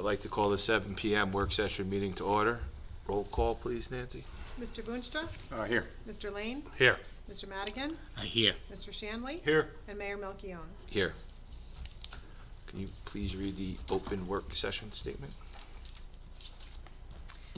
like to call the 7 p.m. work session meeting to order. Roll call, please, Nancy. Mr. Boonstra? Here. Mr. Lane? Here. Mr. Madigan? Here. Mr. Shanley? Here. And Mayor Melchiong. Here. Can you please read the open work session statement?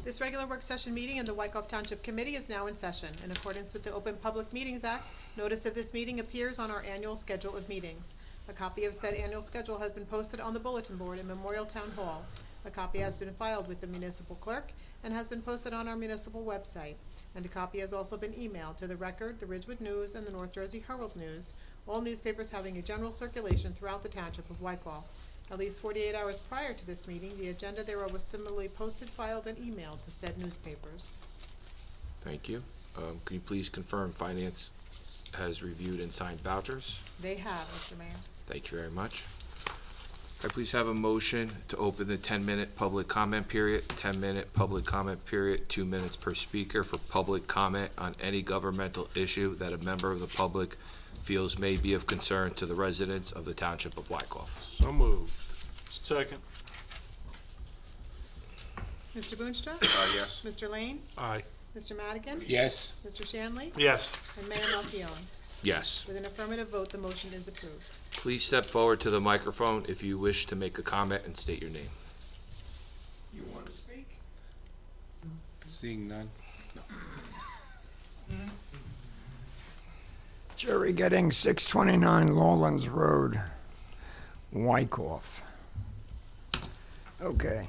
This regular work session meeting in the Wykoff Township Committee is now in session. In accordance with the Open Public Meetings Act, notice of this meeting appears on our annual schedule of meetings. A copy of said annual schedule has been posted on the bulletin board in Memorial Town Hall. A copy has been filed with the municipal clerk and has been posted on our municipal website. And a copy has also been emailed to the Record, the Ridgewood News, and the North Jersey Herald News, all newspapers having a general circulation throughout the Township of Wykoff. At least 48 hours prior to this meeting, the agenda thereof was similarly posted, filed, and emailed to said newspapers. Thank you. Can you please confirm Finance has reviewed and signed vouchers? They have, Mr. Mayor. Thank you very much. Can I please have a motion to open the 10-minute public comment period, 10-minute public comment period, 2 minutes per speaker for public comment on any governmental issue that a member of the public feels may be of concern to the residents of the Township of Wykoff. So moved. Second. Mr. Boonstra? Yes. Mr. Lane? Aye. Mr. Madigan? Yes. Mr. Shanley? Yes. And Mayor Melchiong. Yes. With an affirmative vote, the motion is approved. Please step forward to the microphone if you wish to make a comment and state your name. You want to speak? Seeing none. Jerry Getting, 629 Lawlands Road, Wykoff. Okay.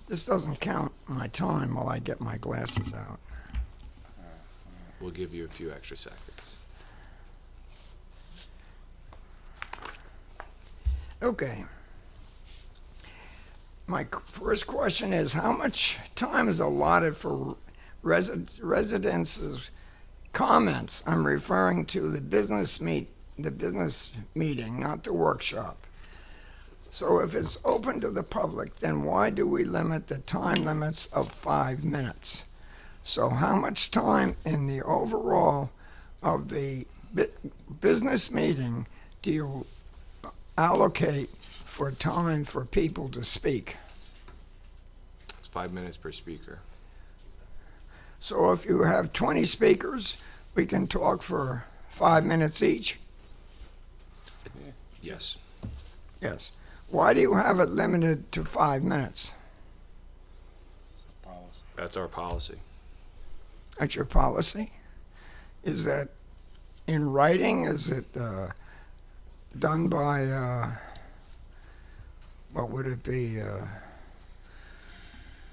This doesn't count my time while I get my glasses out. We'll give you a few extra seconds. Okay. My first question is, how much time is allotted for residents' comments? I'm referring to the business meeting, not the workshop. So if it's open to the public, then why do we limit the time limits of 5 minutes? So how much time in the overall of the business meeting do you allocate for time for people to speak? It's 5 minutes per speaker. So if you have 20 speakers, we can talk for 5 minutes each? Yes. Yes. Why do you have it limited to 5 minutes? That's our policy. That's your policy? Is that in writing? Is it done by, what would it be,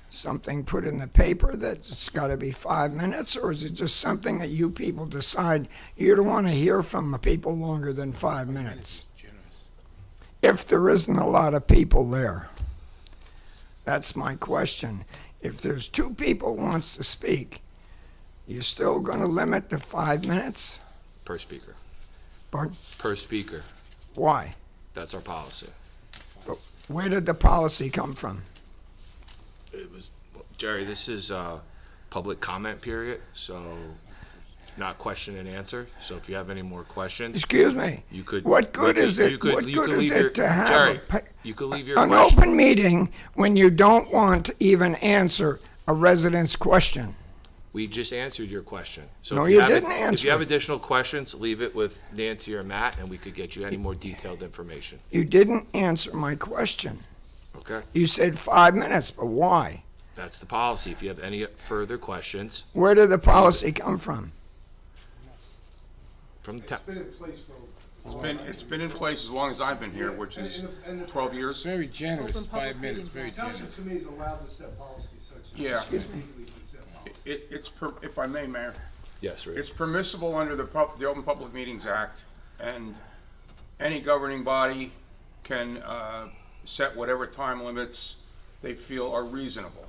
something put in the paper that it's got to be 5 minutes? Or is it just something that you people decide you don't want to hear from the people longer than 5 minutes? If there isn't a lot of people there. That's my question. If there's 2 people wants to speak, you're still going to limit to 5 minutes? Per speaker. But Per speaker. why? That's our policy. But where did the policy come from? It was, Jerry, this is a public comment period, so not question and answer. So if you have any more questions, Excuse me. you could. What good is it? What good is it to have Jerry, a you could leave your an question. open meeting when you don't want to even answer a resident's question? We just answered your question. So No, if you have didn't If answer you have it. additional questions, leave it with Nancy or Matt, and we could get you any more detailed information. You didn't answer my question. Okay? You said 5 minutes, but why? That's the policy. If you have any further questions Where did the policy come from? from the town. It's been in place for a while. It's been in place as long as I've been here, which is And the 12 years. Very generous, Open public 5 minutes, meetings very act. generous. Township committee is allowed to set policies such as. Yeah. Legally can set policies. If I may, Mayor, Yes, Rick. it's permissible under the Open Public Meetings Act, and any governing body can set whatever time limits they feel are reasonable.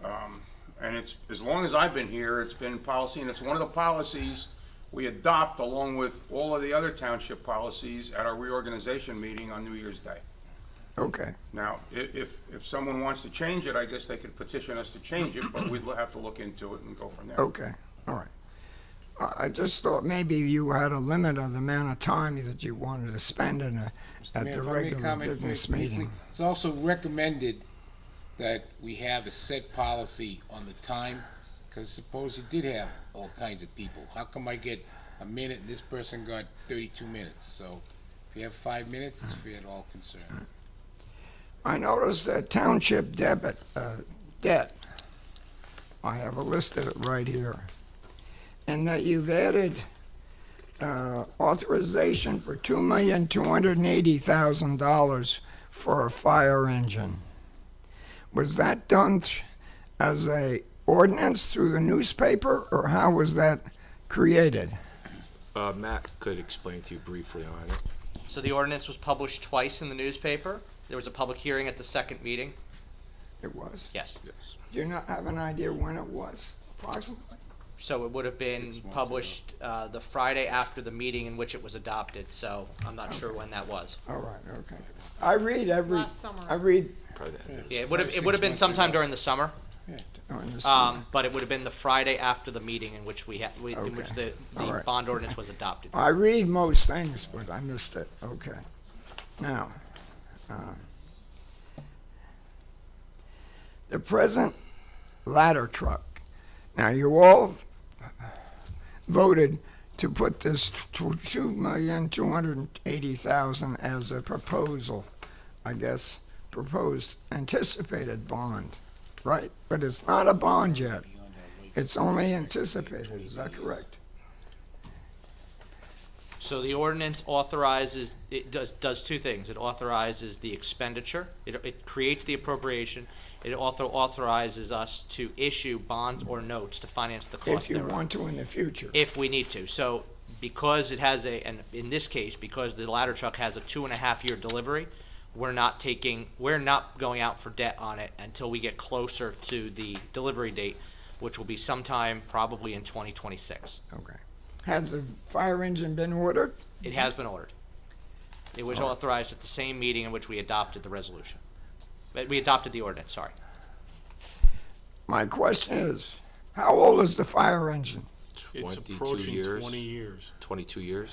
And it's, as long as I've been here, it's been policy, and it's one of the policies we adopt along with all of the other township policies at our reorganization meeting on New Year's Day. Okay. Now, if someone wants to change it, I guess they could petition us to change it, but we'd have to look into it and go from there. Okay. All right. I just thought maybe you had a limit of the amount of time that you wanted to spend at Mayor, the if I may regular comment business briefly, meeting. It's also recommended that we have a set policy on the time, because suppose you did have all kinds of people. How come I get a minute and this person got 32 minutes? So if you have 5 minutes, it's fair to all concerned. I noticed that township debt, I have a list of it right here, and that you've added authorization for $2,280,000 for a fire engine. Was that done as a ordinance through the newspaper, or how was that created? Matt could explain to you briefly on it. So the ordinance was published twice in the newspaper. There was a public hearing at the second meeting. It was? Yes. Yes. Do you not have an idea when it was, approximately? So it would have been published the Friday after the meeting in which it was adopted, so I'm not sure when that was. All right, okay. I read Last summer. I read Probably the end of Yeah, it would have been sometime during the summer, on the summer. but it would have been the Friday after the meeting in which in which Okay. the All right. bond ordinance was adopted. I read most things, but I missed it. Okay. Now, the present ladder truck. Now, you all voted to put this $2,280,000 as a proposal, I guess, proposed anticipated bond, right? But it's not a bond yet. It's only anticipated. Is that correct? So the ordinance authorizes, it does two things. It authorizes the expenditure, it creates the appropriation, it also authorizes us to issue bonds or notes to finance the If cost you thereof. want to in the future. If we need to. So because it has and in this case, because the ladder truck has a 2.5-year delivery, we're not going out for debt on it until we get closer to the delivery date, which will be sometime probably in 2026. Okay. Has the fire engine been ordered? It has been ordered. It was authorized at the same meeting in which we adopted the resolution. We adopted the ordinance, sorry. My question is, how old is the fire engine? It's 22 approaching years. 20 years. 22 years?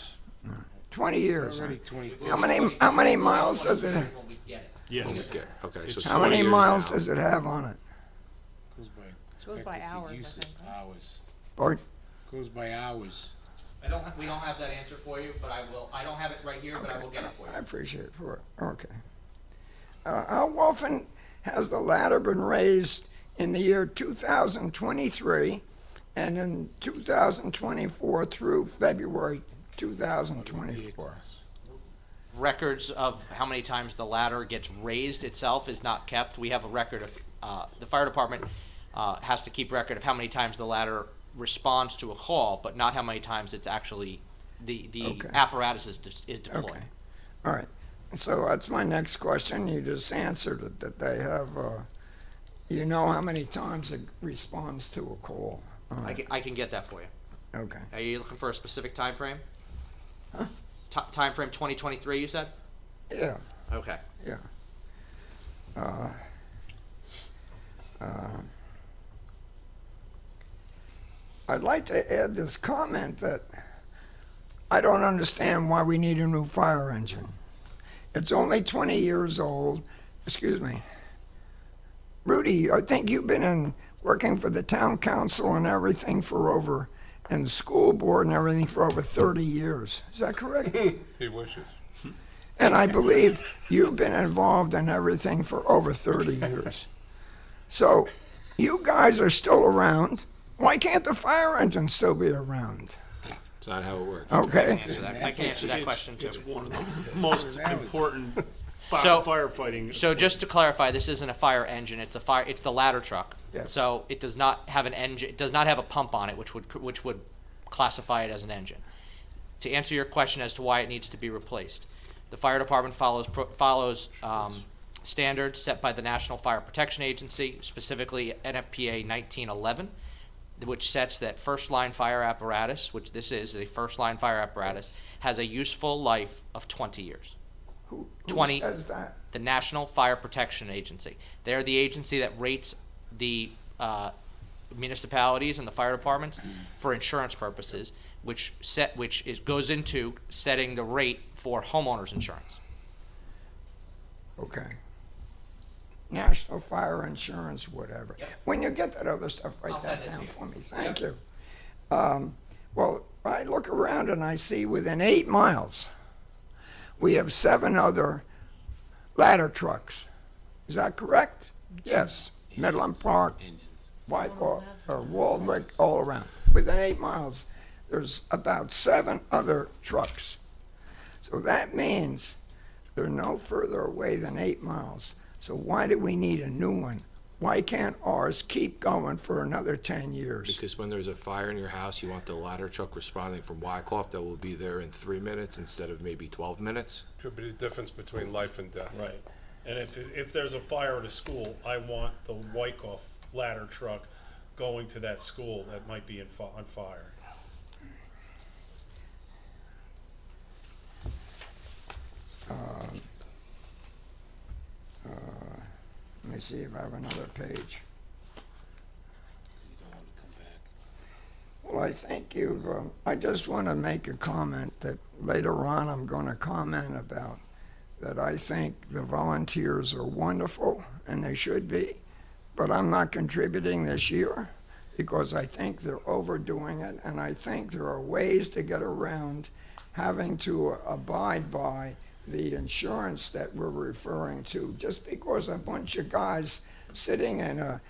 20 years. huh? Already 22. How many miles does it have? When we get it. Okay, Yes. okay, so It's it's How 20 many years miles now. does it have on it? Goes by Goes by expectancy hours, I usage, think, right? Hours. Or, Goes by hours. We don't have that answer for you, but I don't have it right here, but I will get it for you. I appreciate it for it. Okay. How often has the ladder been raised in the year 2023 and in 2024 through February 2024? Records of how many times the ladder gets raised itself is not kept. We have a record of, the fire department has to keep record of how many times the ladder responds to a call, but not how many times it's actually, the Okay. apparatus is deployed. Okay. All right. So that's my next question. You just answered it, that they have, you know how many times it responds to a call. All right. I can get that for you. Okay. Are you looking for a specific time frame? Time frame 2023, you said? Yeah, Okay. yeah. I'd like to add this comment that I don't understand why we need a new fire engine. It's only 20 years old. Excuse me. Rudy, I think you've been working for the town council and everything and the school board and everything for over 30 years. Is that correct? He wishes. And I believe you've been involved in everything for over 30 years. So you guys are still around. Why can't the fire engine still be around? It's not how it works. Okay. I can answer that question too. It's one of the most important So- firefighting. So just to clarify, this isn't a fire engine, it's the ladder truck. Yes. So it does not have an engine, it does not have a pump on it, which would classify it as an engine. To answer your question as to why it needs to be replaced, the fire department follows standards set by the National Fire Protection Agency, specifically NFPA 1911, which sets that first-line fire apparatus, which this is a first-line fire apparatus, has a useful life of 20 years. Who 20 says that? The National Fire Protection Agency. They're the agency that rates the municipalities and the fire departments for insurance purposes, goes into setting the rate for homeowners insurance. Okay. National Fire Insurance, whatever. When you get that other stuff, I'll write send that it to down you. for me. Thank you. Well, I look around and I see within 8 miles, we have 7 other ladder trucks. Is that correct? Yes. Midland Park, Wyckoff, or Waldwick, all around. Within 8 miles, there's about 7 other trucks. So that means they're no further away than 8 miles. So why do we need a new one? Why can't ours keep going for another 10 years? Because when there's a fire in your house, you want the ladder truck responding from Wyckoff that will be there in 3 minutes instead of maybe 12 minutes. Could be the difference between life and death. Right. And if there's a fire at a school, I want the Wyckoff ladder truck going to that school that might be on fire. Let me see if I have another page. Well, I thank you. I just want to make a comment that later on I'm going to comment about, that I think the volunteers are wonderful, and they should be, but I'm not contributing this year because I think they're overdoing it, and I think there are ways to get around having to abide by the insurance that we're referring to. Just because a bunch of guys sitting in a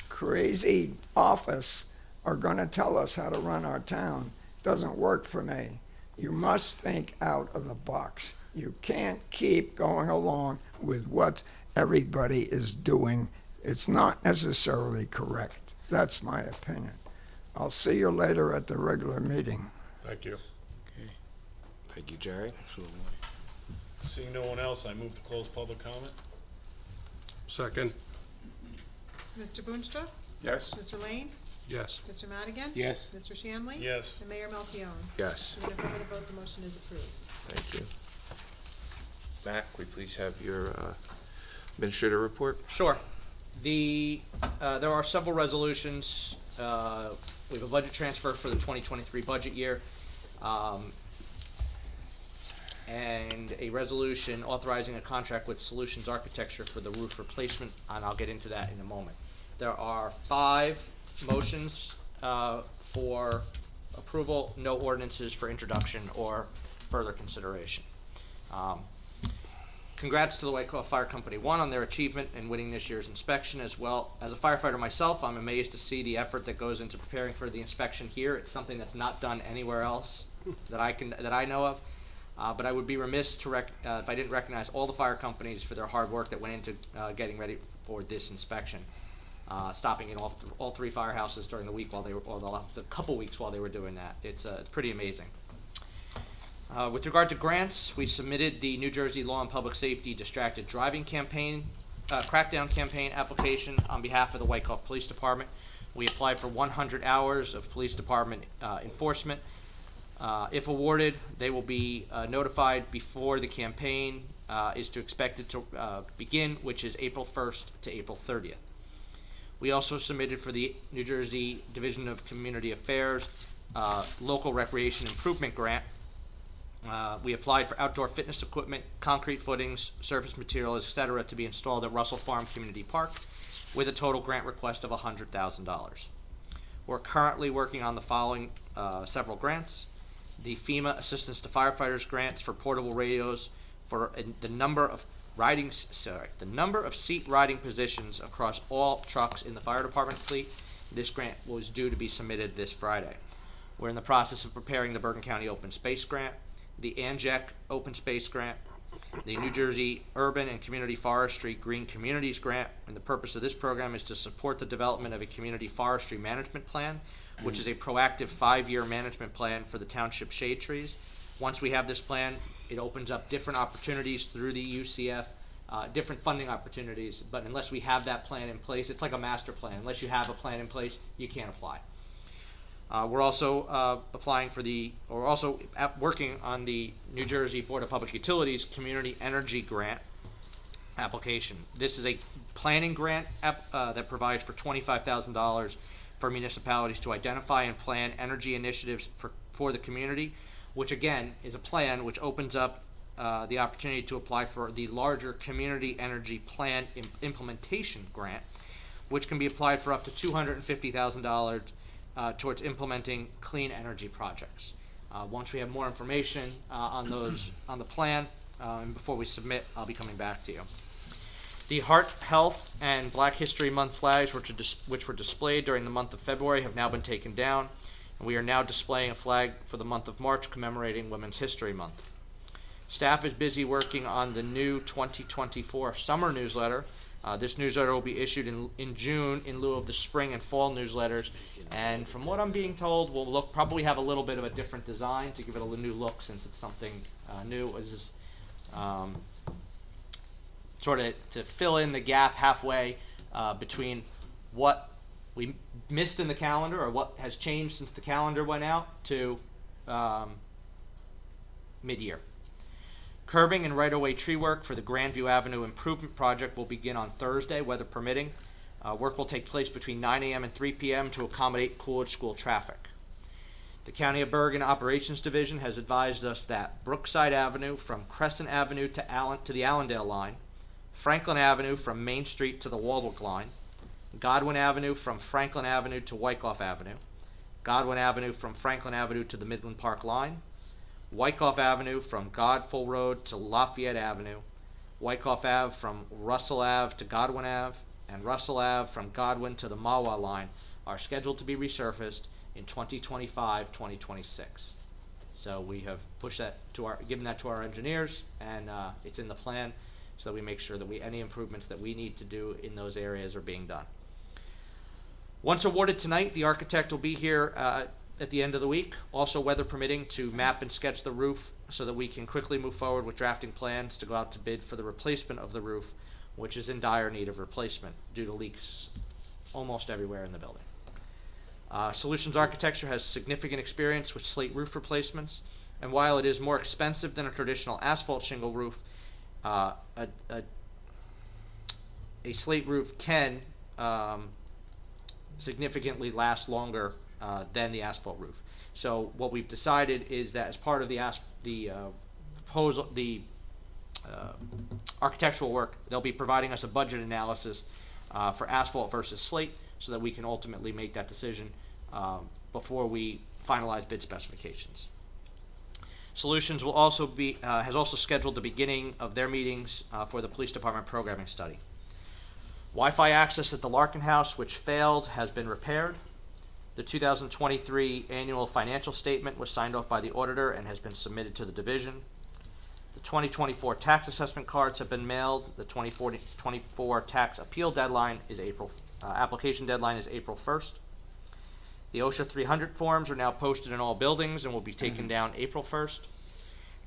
crazy office are going to tell us how to run our town doesn't work for me. You must think out of the box. You can't keep going along with what everybody is doing. It's not necessarily correct. That's my opinion. I'll see you later at the regular meeting. Thank you. Thank you, Jerry. Seeing no one else, I move to close public comment. Second? Mr. Boonstra? Yes? Mr. Lane? Yes. Mr. Madigan? Yes. Mr. Shanley? Yes. And Mayor Melchiong? Yes, With an affirmative vote, the motion is approved. thank you. Matt, we please have your administrator report? Sure. There are several resolutions. We have a budget transfer for the 2023 budget year, and a resolution authorizing a contract with Solutions Architecture for the roof replacement, and I'll get into that in a moment. There are 5 motions for approval, no ordinances for introduction or further consideration. Congrats to the Wyckoff Fire Company 1 on their achievement in winning this year's inspection. As well as a firefighter myself, I'm amazed to see the effort that goes into preparing for the inspection here. It's something that's not done anywhere else that I know of. But I would be remiss to if I didn't recognize all the fire companies for their hard work that went into getting ready for this inspection. Stopping in all 3 firehouses during the week while they were, or the couple weeks while they were doing that. It's pretty amazing. With regard to grants, we submitted the New Jersey Law and Public Safety Distracted Driving Campaign, Crackdown Campaign application on behalf of the Wyckoff Police Department. We applied for 100 hours of police department enforcement. If awarded, they will be notified before the campaign is expected to begin, which is April 1st to April 30th. We also submitted for the New Jersey Division of Community Affairs Local Recreation Improvement Grant. We applied for outdoor fitness equipment, concrete footings, surface materials, etc. to be installed at Russell Farm Community Park with a total grant request of $100,000. We're currently working on the following several grants. The FEMA Assistance to Firefighters grants for portable radios for the number of seat riding positions across all trucks in the fire department fleet. This grant was due to be submitted this Friday. We're in the process of preparing the Bergen County Open Space Grant, the ANJEC Open Space Grant, the New Jersey Urban and Community Forestry Green Communities Grant, and the purpose of this program is to support the development of a community forestry management plan, which is a proactive 5-year management plan for the township shade trees. Once we have this plan, it opens up different opportunities through the UCF, different funding opportunities, but unless we have that plan in place, it's like a master plan. Unless you have a plan in place, you can't apply. We're also working on the New Jersey Board of Public Utilities Community Energy Grant application. This is a planning grant that provides for $25,000 for municipalities to identify and plan energy initiatives for the community, which again is a plan which opens up the opportunity to apply for the larger Community Energy Plan Implementation Grant, which can be applied for up to $250,000 towards implementing clean energy projects. Once we have more information on the plan, and before we submit, I'll be coming back to you. The Heart, Health, and Black History Month flags, which were displayed during the month of February, have now been taken down, and we are now displaying a flag for the month of March commemorating Women's History Month. Staff is busy working on the new 2024 summer newsletter. This newsletter will be issued in June in lieu of the spring and fall newsletters, and from what I'm being told, we'll probably have a little bit of a different design to give it a new look, since it's something new. It's just sort of to fill in the gap halfway between what we missed in the calendar, or what has changed since the calendar went out, to mid-year. Curbing and right-of-way tree work for the Grandview Avenue Improvement Project will begin on Thursday, weather permitting. Work will take place between 9 a.m. and 3 p.m. to accommodate Coolidge School traffic. The County of Bergen Operations Division has advised us that Brookside Avenue from Crescent Avenue to the Allendale line, Franklin Avenue from Main Street to the Waldwick line, Godwin Avenue from Franklin Avenue to Wyckoff Avenue, Godwin Avenue from Franklin Avenue to the Midland Park line, Wyckoff Avenue from Godful Road to Lafayette Avenue, Wyckoff Ave from Russell Ave to Godwin Ave, and Russell Ave from Godwin to the Mawa line are scheduled to be resurfaced in 2025-2026. So we have pushed that given that to our engineers, and it's in the plan, so that we make sure that any improvements that we need to do in those areas are being done. Once awarded tonight, the architect will be here at the end of the week, also weather permitting, to map and sketch the roof so that we can quickly move forward with drafting plans to go out to bid for the replacement of the roof, which is in dire need of replacement due to leaks almost everywhere in the building. Solutions Architecture has significant experience with slate roof replacements, and while it is more expensive than a traditional asphalt shingle roof, a slate roof can significantly last longer than the asphalt roof. So what we've decided is that as part of the architectural work, they'll be providing us a budget analysis for asphalt versus slate, so that we can ultimately make that decision before we finalize bid specifications. Solutions will also has also scheduled the beginning of their meetings for the police department programming study. Wi-Fi access at the Larkin House, which failed, has been repaired. The 2023 annual financial statement was signed off by the auditor and has been submitted to the division. The 2024 tax assessment cards have been mailed. The 2024 tax appeal deadline is application deadline is April 1st. The OSHA 300 forms are now posted in all buildings and will be taken down April 1st.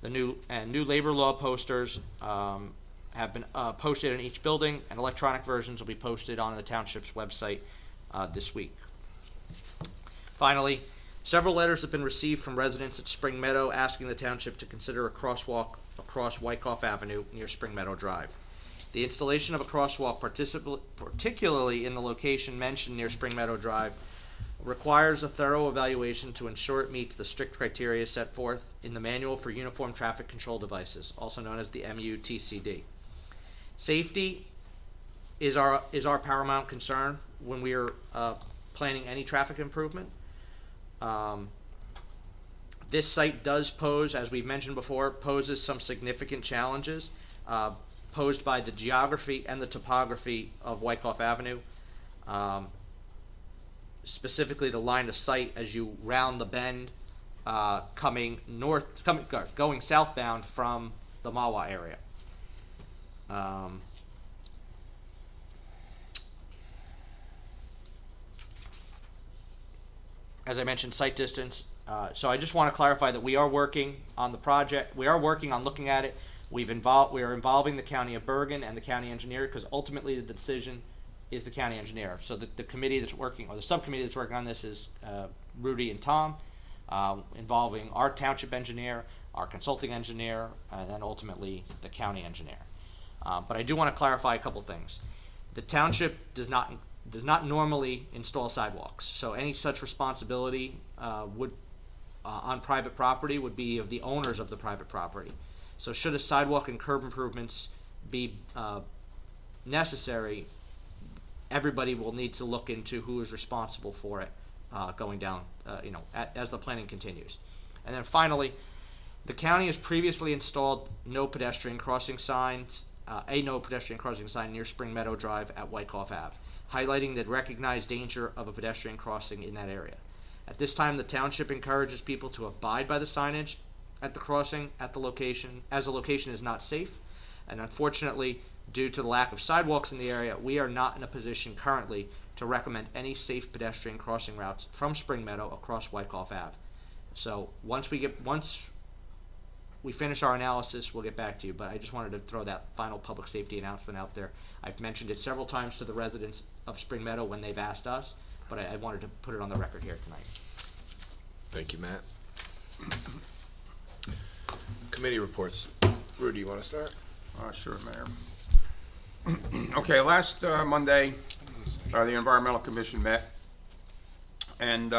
The new labor law posters have been posted in each building, and electronic versions will be posted on the Township's website this week. Finally, several letters have been received from residents at Spring Meadow asking the Township to consider a crosswalk across Wyckoff Avenue near Spring Meadow Drive. The installation of a crosswalk, particularly in the location mentioned near Spring Meadow Drive, requires a thorough evaluation to ensure it meets the strict criteria set forth in the Manual for Uniform Traffic Control Devices, also known as the MUTCD. Safety is our paramount concern when we are planning any traffic improvement. This site does pose, as we've mentioned before, poses some significant challenges posed by the geography and the topography of Wyckoff Avenue. Specifically the line of sight as you round the bend going southbound from the Mawa area. As I mentioned, site distance. So I just want to clarify that we are working on the project. We are working on looking at it. We are involving the County of Bergen and the county engineer, because ultimately the decision is the county engineer. So the committee that's working, or the subcommittee that's working on this, is Rudy and Tom, involving our township engineer, our consulting engineer, and then ultimately the county engineer. But I do want to clarify a couple things. The township does not does not normally install sidewalks. So any such responsibility would on private property would be of the owners of the private property. So should a sidewalk and curb improvements be necessary, everybody will need to look into who is responsible for it going down, as the planning continues. And then finally, the county has previously installed no pedestrian crossing signs, a no pedestrian crossing sign near Spring Meadow Drive at Wyckoff Ave, highlighting the recognized danger of a pedestrian crossing in that area. At this time, the township encourages people to abide by the signage at the crossing at the location, as the location is not safe. And unfortunately, due to the lack of sidewalks in the area, we are not in a position currently to recommend any safe pedestrian crossing routes from Spring Meadow across Wyckoff Ave. So once we finish our analysis, we'll get back to you, but I just wanted to throw that final public safety announcement out there. I've mentioned it several times to the residents of Spring Meadow when they've asked us, but I wanted to put it on the record here tonight. Thank you, Matt. Committee reports. Rudy, you want to start? Sure, Mayor. Okay, last Monday, the Environmental Commission met, and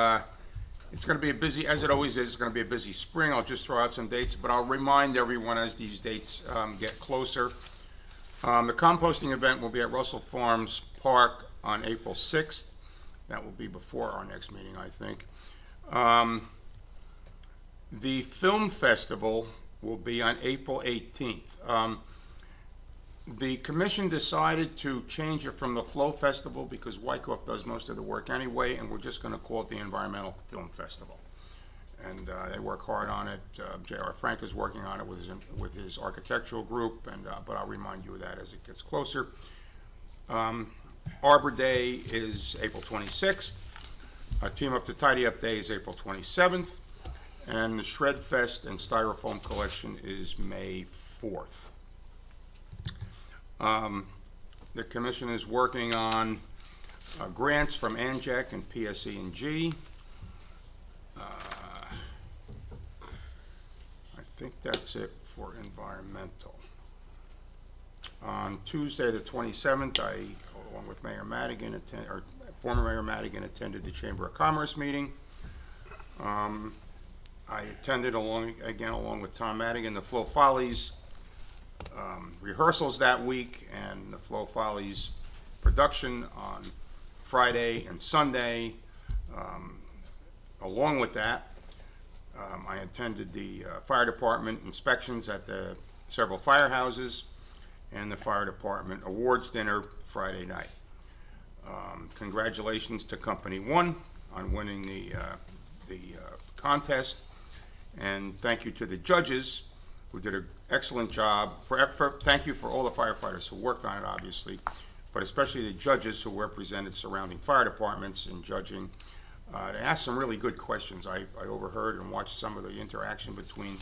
it's going to be a busy, as it always is, it's going to be a busy spring. I'll just throw out some dates, but I'll remind everyone as these dates get closer. The composting event will be at Russell Farms Park on April 6th. That will be before our next meeting, I think. The film festival will be on April 18th. The commission decided to change it from the Flow Festival because Wyckoff does most of the work anyway, and we're just going to call it the Environmental Film Festival. And they work hard on it. J.R. Frank is working on it with his architectural group, and but I'll remind you of that as it gets closer. Arbor Day is April 26th. Team Up to Tidy Up Day is April 27th. And the Shred Fest and Styrofoam Collection is May 4th. The commission is working on grants from ANJAC and PSE&G. I think that's it for environmental. On Tuesday, the 27th, I, along with Mayor Madigan, former Mayor Madigan, attended the Chamber of Commerce meeting. I attended along with Tom Madigan, the Flow Follies rehearsals that week, and the Flow Follies production on Friday and Sunday. Along with that, I attended the fire department inspections at the several firehouses and the fire department awards dinner Friday night. Congratulations to Company 1 on winning the contest, and thank you to the judges who did an excellent job. Thank you for all the firefighters who worked on it, obviously, but especially the judges who represented surrounding fire departments in judging. They asked some really good questions. I overheard and watched some of the interaction between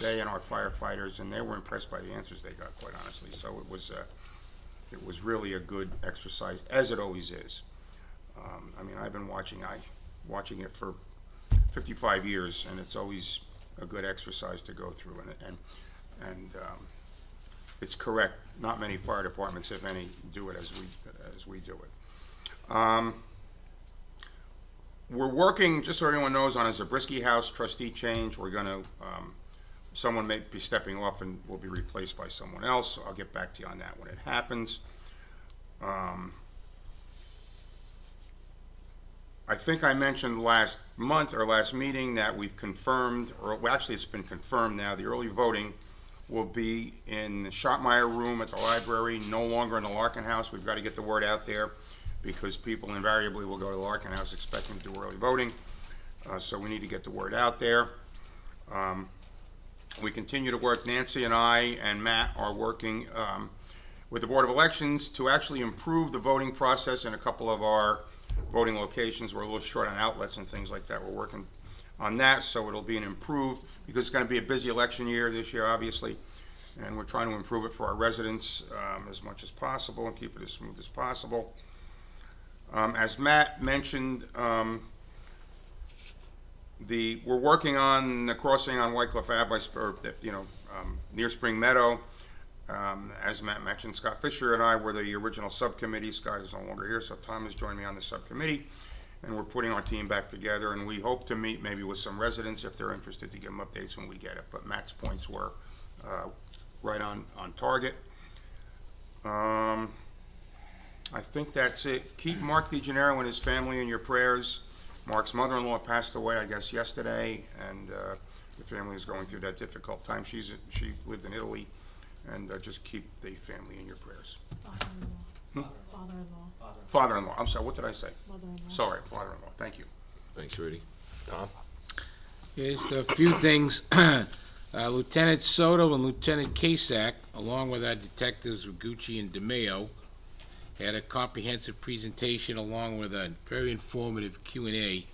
they and our firefighters, and they were impressed by the answers they got, quite honestly. So it was really a good exercise, as it always is. I mean, I've been watching it for 55 years, and it's always a good exercise to go through, and it's correct. Not many fire departments, if any, do it as we do it. We're working, just so everyone knows, on a Zabriskie House trustee change. We're going to, someone may be stepping off and will be replaced by someone else. I'll get back to you on that when it happens. I think I mentioned last month or last meeting that we've confirmed, or well, actually it's been confirmed now, the early voting will be in the Schottmeyer room at the library, no longer in the Larkin House. We've got to get the word out there because people invariably will go to the Larkin House expecting to do early voting. So we need to get the word out there. We continue to work, Nancy and I and Matt are working with the Board of Elections to actually improve the voting process in a couple of our voting locations. We're a little short on outlets and things like that. We're working on that, so it'll be an improved, because it's going to be a busy election year this year, obviously, and we're trying to improve it for our residents as much as possible and keep it as smooth as possible. As Matt mentioned, we're working on the crossing on Wyckoff Ave, near Spring Meadow. As Matt mentioned, Scott Fisher and I were the original subcommittee. Scott is no longer here, so Tom has joined me on the subcommittee. And we're putting our team back together, and we hope to meet maybe with some residents if they're interested to give them updates when we get it. But Matt's points were right on target. I think that's it. Keep Mark DeGennaro and his family in your prayers. Mark's mother-in-law passed away, I guess, yesterday, and the family is going through that difficult time. She lived in Italy, and just keep the family in your prayers. Father-in-law. Father-in-law, I'm sorry, what did I say? Mother-in-law. Sorry, father-in-law, thank you. Thanks, Rudy. Tom? Just a few things. Lieutenant Soto and Lieutenant Kasak, along with our detectives Rigucci and DeMeo, had a comprehensive presentation along with a very informative Q&A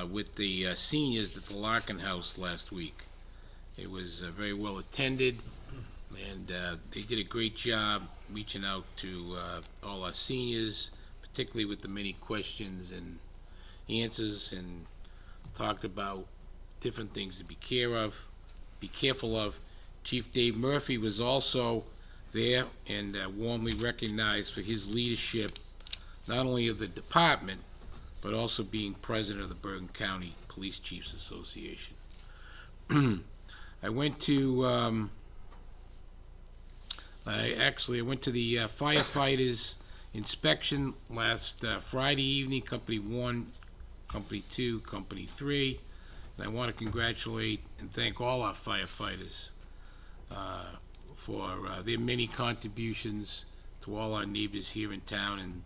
with the seniors at the Larkin House last week. It was very well attended, and they did a great job reaching out to all our seniors, particularly with the many questions and answers, and talked about different things to be careful of. Chief Dave Murphy was also there and warmly recognized for his leadership, not only of the department, but also being president of the Bergen County Police Chiefs Association. I went to I went to the firefighters inspection last Friday evening, Company 1, Company 2, Company 3. And I want to congratulate and thank all our firefighters for their many contributions to all our neighbors here in town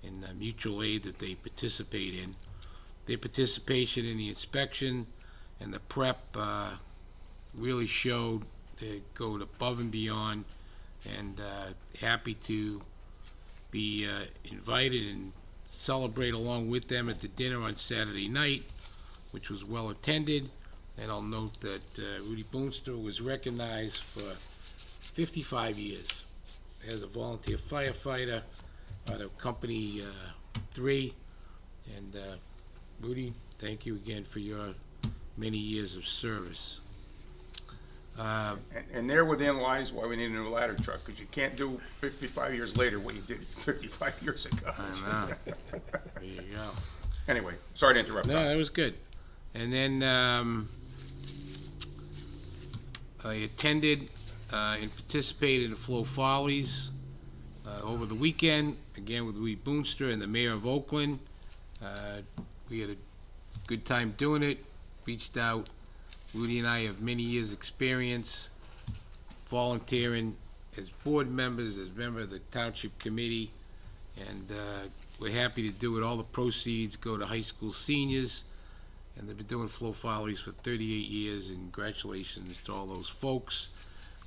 and the mutual aid that they participate in. Their participation in the inspection and the prep really showed they go above and beyond, and happy to be invited and celebrate along with them at the dinner on Saturday night, which was well attended. And I'll note that Rudy Boonster was recognized for 55 years as a volunteer firefighter out of Company 3. And Rudy, thank you again for your many years of service. And there within lies why we need a new ladder truck, because you can't do 55 years later what you did 55 years ago. I know. There you go. Anyway, sorry to interrupt. No, Tom. that was good. And then I attended and participated in Flow Follies over the weekend, again with Rudy Boonster and the mayor of Oakland. We had a good time doing it, reached out. Rudy and I have many years' experience volunteering as board members, as member of the Township Committee, and we're happy to do it. All the proceeds go to high school seniors, and they've been doing Flow Follies for 38 years, and congratulations to all those folks.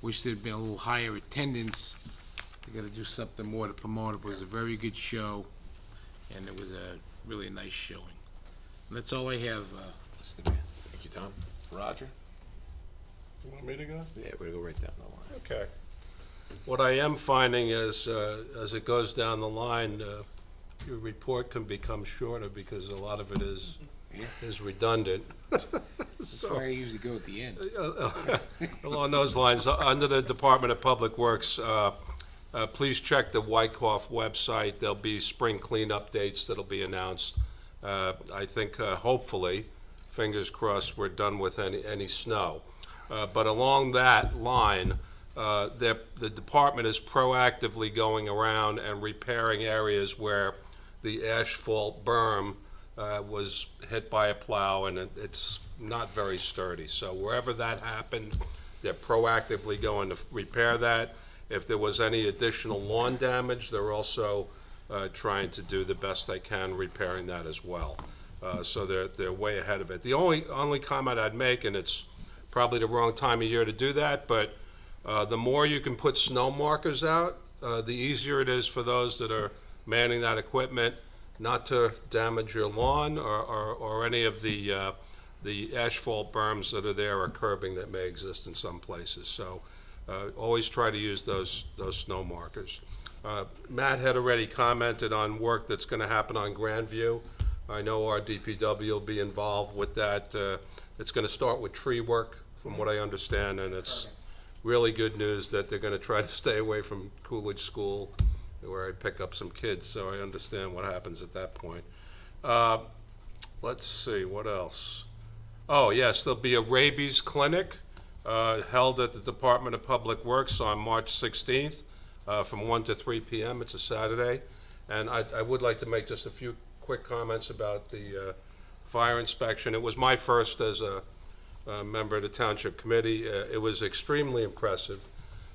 Wish there'd been a little higher attendance. They gotta do something more to promote it, but it was a very good show, and it was a really nice showing. And that's all I have, Mr. Mayor. Thank you, Tom. Roger? You want me to go? Yeah, we're gonna go right down the line. Okay. What I am finding is, as it goes down the line, your report can become shorter because a lot of it is redundant. That's why I usually go at the end. Along those lines, under the Department of Public Works, please check the Wyckoff website. There'll be spring cleanup dates that'll be announced. I think, hopefully, fingers crossed, we're done with any snow. But along that line, the department is proactively going around and repairing areas where the asphalt berm was hit by a plow, and it's not very sturdy. So wherever that happened, they're proactively going to repair that. If there was any additional lawn damage, they're also trying to do the best they can repairing that as well. So they're way ahead of it. The only comment I'd make, and it's probably the wrong time of year to do that, but the more you can put snow markers out, the easier it is for those that are manning that equipment not to damage your lawn or any of the asphalt berms that are there or curbing that may exist in some places. So always try to use those snow markers. Matt had already commented on work that's going to happen on Grandview. I know our DPW will be involved with that. It's going to start with tree work, from what I understand, and it's really good news that they're gonna try to stay away from Coolidge School, where I pick up some kids, so I understand what happens at that point. Let's see, what else? Oh, yes, there'll be a rabies clinic held at the Department of Public Works on March 16th from 1 to 3 p.m. It's a Saturday. And I would like to make just a few quick comments about the fire inspection. It was my first as a member of the Township Committee. It was extremely impressive.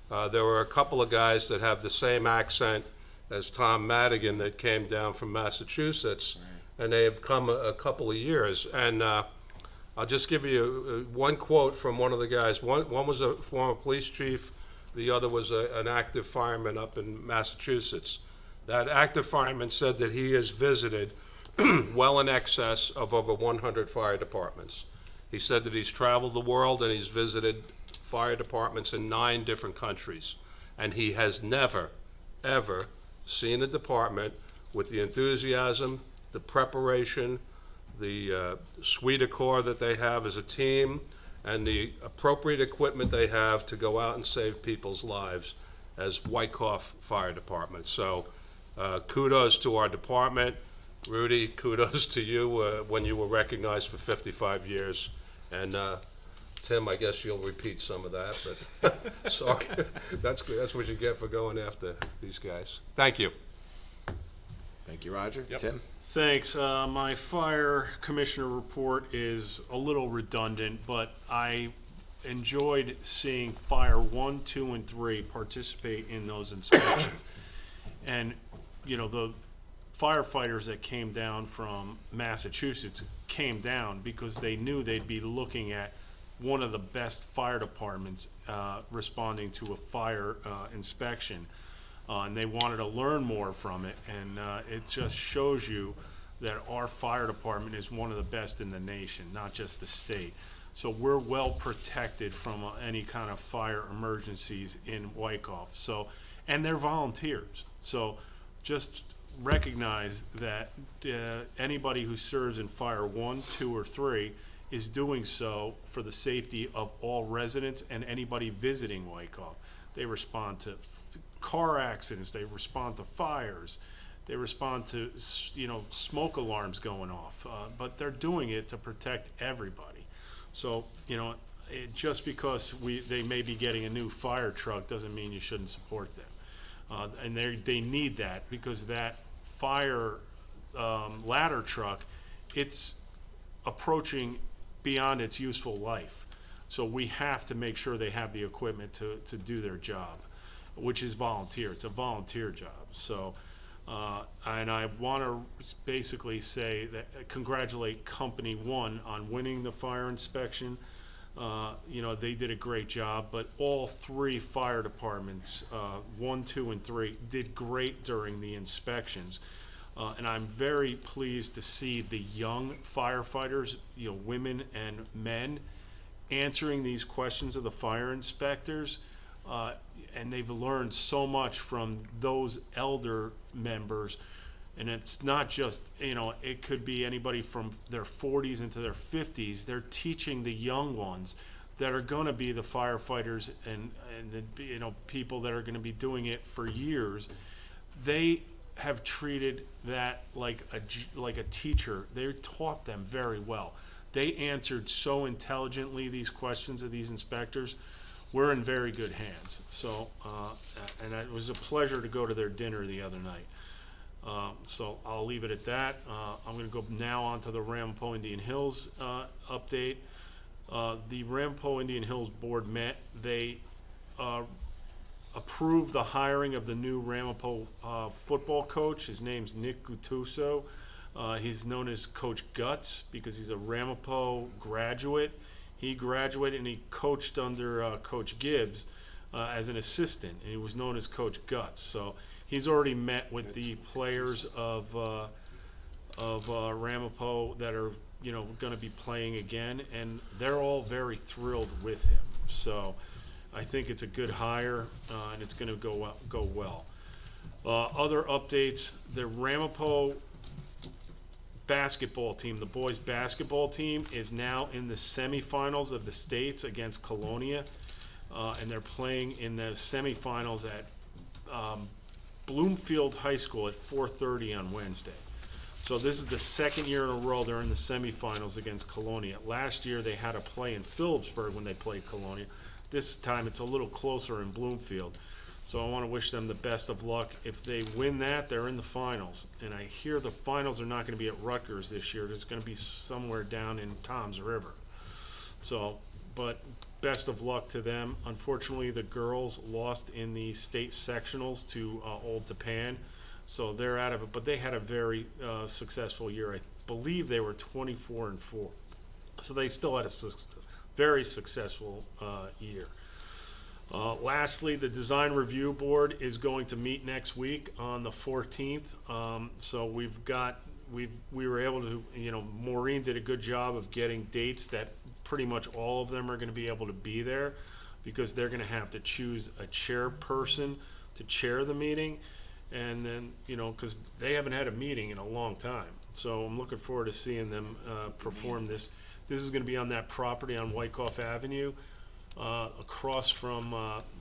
There were a couple of guys that have the same accent as Tom Madigan that came down from Massachusetts, and they have come a couple of years. And I'll just give you one quote from one of the guys. One was a former police chief, the other was an active fireman up in Massachusetts. That active fireman said that he has visited well in excess of over 100 fire departments. He said that he's traveled the world and he's visited fire departments in 9 different countries. And he has never, ever seen a department with the enthusiasm, the preparation, the suite of corps that they have as a team, and the appropriate equipment they have to go out and save people's lives as Wyckoff Fire Department. So kudos to our department. Rudy, kudos to you when you were recognized for 55 years. And Tim, I guess you'll repeat some of that, but sorry. That's good. That's what you get for going after these guys. Thank you. Thank you, Roger. Tim? Thanks. My fire commissioner report is a little redundant, but I enjoyed seeing Fire 1, 2, and 3 participate in those inspections. And, you know, the firefighters that came down from Massachusetts came down because they knew they'd be looking at one of the best fire departments responding to a fire inspection. And they wanted to learn more from it, and it just shows you that our fire department is one of the best in the nation, not just the state. So we're well protected from any kind of fire emergencies in Wyckoff. So, and they're volunteers. So just recognize that anybody who serves in Fire 1, 2, or 3 is doing so for the safety of all residents and anybody visiting Wyckoff. They respond to car accidents, they respond to fires, they respond to, you know, smoke alarms going off, but they're doing it to protect everybody. So, you know, just because they may be getting a new fire truck doesn't mean you shouldn't support them. And they need that, because that fire ladder truck, it's approaching beyond its useful life. So we have to make sure they have the equipment to do their job, which is volunteer. It's a volunteer job. So, and I want to basically say that congratulate Company 1 on winning the fire inspection. You know, they did a great job, but all 3 fire departments, 1, 2, and 3, did great during the inspections. And I'm very pleased to see the young firefighters, you know, women and men, answering these questions of the fire inspectors. And they've learned so much from those elder members. And it's not just, you know, it could be anybody from their 40s into their 50s. They're teaching the young ones that are going to be the firefighters and the, you know, people that are going to be doing it for years. They have treated that like a teacher. They taught them very well. They answered so intelligently these questions of these inspectors. We're in very good hands. So, and it was a pleasure to go to their dinner the other night. So I'll leave it at that. I'm going to go now on to the Ramapo Indian Hills update. The Ramapo Indian Hills board met. They approved the hiring of the new Ramapo football coach. His name's Nick Guttuso. He's known as Coach Guts because he's a Ramapo graduate. He graduated and he coached under Coach Gibbs as an assistant, and he was known as Coach Guts. So he's already met with the players of Ramapo that are, you know, going to be playing again, and they're all very thrilled with him. So I think it's a good hire, and it's going to go well. Other updates: the Ramapo basketball team, the boys basketball team, is now in the semifinals of the states against Colonia. and they're playing in the semifinals at Bloomfield High School at 4:30 on Wednesday. So this is the second year in a row they're in the semifinals against Colonia. Last year they had to play in Phillipsburg when they played Colonia. This time it's a little closer in Bloomfield. So I want to wish them the best of luck. If they win that, they're in the finals. And I hear the finals are not going to be at Rutgers this year. It's going to be somewhere down in Tom's River. So, but best of luck to them. Unfortunately, the girls lost in the state sectionals to Old Japan. So they're out of it. But they had a very successful year. I believe they were 24-4. So they still had a very successful year. Lastly, the Design Review Board is going to meet next week on the 14th. So we were able to, Maureen did a good job of getting dates that pretty much all of them are going to be able to be there, because they're going to have to choose a chairperson to chair the meeting. And then, because they haven't had a meeting in a long time. So I'm looking forward to seeing them perform this. This is going to be on that property on Wyckoff Avenue. Across from,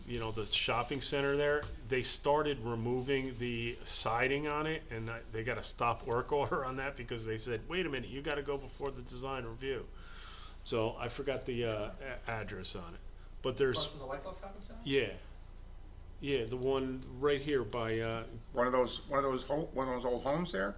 the shopping center there. They started removing the siding on it, and they got a stop work order on that because they said, wait a minute, you got to go before the design review. So I forgot the address on it. But there's, From the Wyckoff Shopping Center? yeah, the one right here by, One of those old homes there?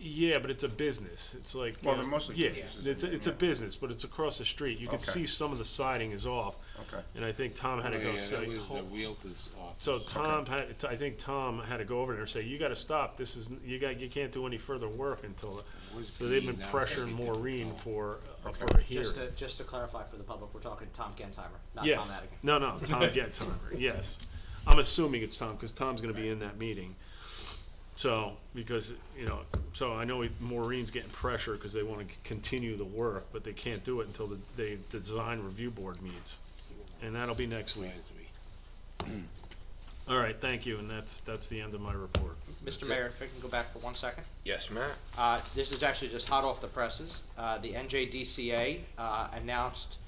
yeah, but it's a business. It's like, Well, they're mostly yeah, businesses. it's a business, but it's across the street. You can Okay. see some of the siding is off. Okay. And I think Tom had to go Yeah, say, that was the "Hold-" Realtor's office. So I think Tom had to go over there and say, you gotta stop, this is, you can't do any further work until, so they've been pressuring Maureen for a hearing. Just to clarify for the public, we're talking Tom Gensheimer, not Tom Yes, Madigan. no, Tom Gensheimer, yes. I'm assuming it's Tom, cause Tom's gonna be in that meeting. So, because, so I know Maureen's getting pressure because they want to continue the work, but they can't do it until the design review board meets. And that'll be next week. All right, thank you, and that's the end of my report. Mr. Mayor, if I can go back for 1 second. Yes, Matt? This is actually just hot off the presses. The NJDCA announced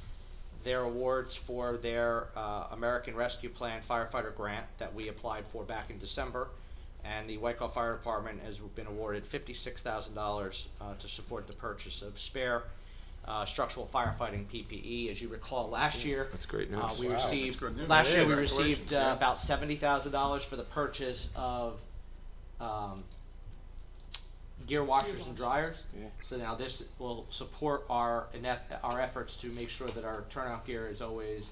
their awards for their American Rescue Plan firefighter grant that we applied for back in December. And the Wyckoff Fire Department has been awarded $56,000 to support the purchase of spare structural firefighting PPE. As you recall, last year, That's great news. we Wow, received, that's good news. last year Yeah, we congratulations, received yeah. about $70,000 for the purchase of gear washers and dryers. Yeah. So now this will support our efforts to make sure that our turnout gear is always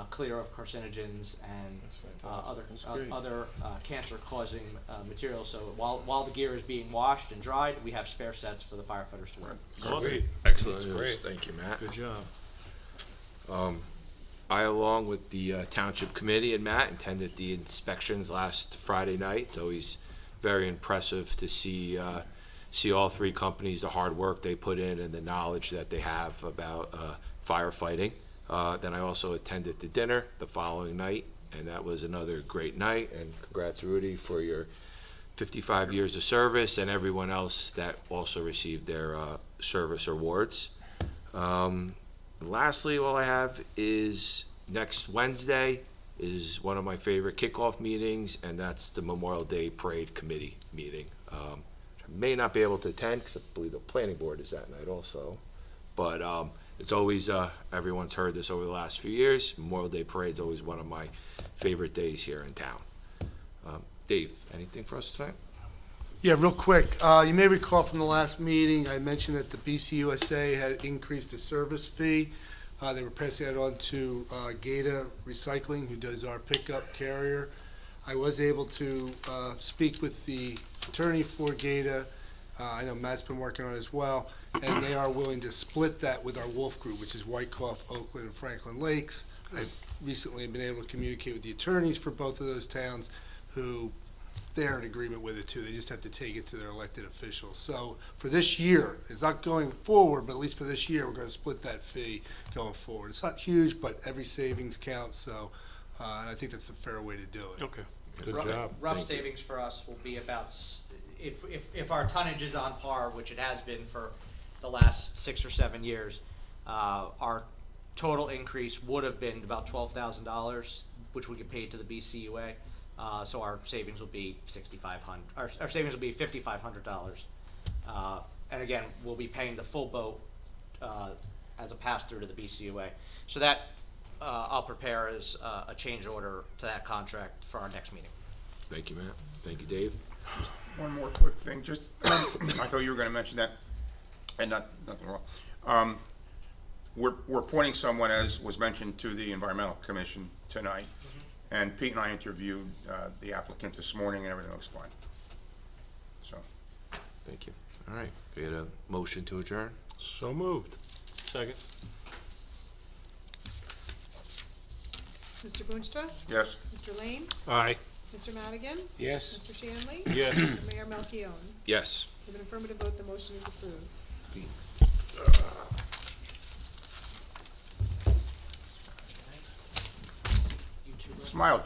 clear of carcinogens and other cancer-causing materials. So while the gear is being washed and dried, we have spare sets for the firefighters to wear. Awesome, Excellent news. great. Thank you, Matt. good job. I, along with the Township Committee and Matt, attended the inspections last Friday night. It's always very impressive to see all three companies, the hard work they put in and the knowledge that they have about firefighting. Then I also attended the dinner the following night, and that was another great night. And congrats, Rudy, for your 55 years of service, and everyone else that also received their service awards. Lastly, all I have is next Wednesday is one of my favorite kickoff meetings, and that's the Memorial Day Parade Committee meeting. I may not be able to attend because I believe the planning board is that night also, but it's always, everyone's heard this over the last few years, Memorial Day Parade is always one of my favorite days here in town. Dave, anything for us tonight? Yeah, real quick, you may recall from the last meeting, I mentioned that the BCUSA had increased the service fee. They were passing that on to Gata Recycling, who does our pickup carrier. I was able to speak with the attorney for Gata. I know Matt's been working on it as well, and they are willing to split that with our Wolf Group, which is Wyckoff, Oakland, and Franklin Lakes. I've recently been able to communicate with the attorneys for both of those towns, who they're in agreement with it too. They just have to take it to their elected officials. So for this year, it's not going forward, but at least for this year, we're going to split that fee going forward. It's not huge, but every savings counts. So, and I think that's the fair way to do it. Okay, good Rough- job. Rough savings for us will be about, if our tonnage is on par, which it has been for the last 6 or 7 years, our total increase would have been about $12,000, which would get paid to the BCUA. So our savings will be our savings will be $5,500. And again, we'll be paying the full boat as a pass-through to the BCUA. So that I'll prepare as a change order to that contract for our next meeting. Thank you, Matt. Thank you, Dave. One more quick thing, just, I thought you were gonna mention that, and nothing wrong. We're appointing someone, as was mentioned, to the Environmental Commission tonight. And Pete and I interviewed the applicant this morning, and everything looks fine. So, Thank you. All right, we had a motion to adjourn. So moved. Second. Mr. Boonstra, yes? Mr. Lane, Aye. Mr. Madigan, Yes? Mr. Shanley, Yes. and Mayor Melchiong. Yes. With an affirmative vote, the motion is approved. Smile, Joe.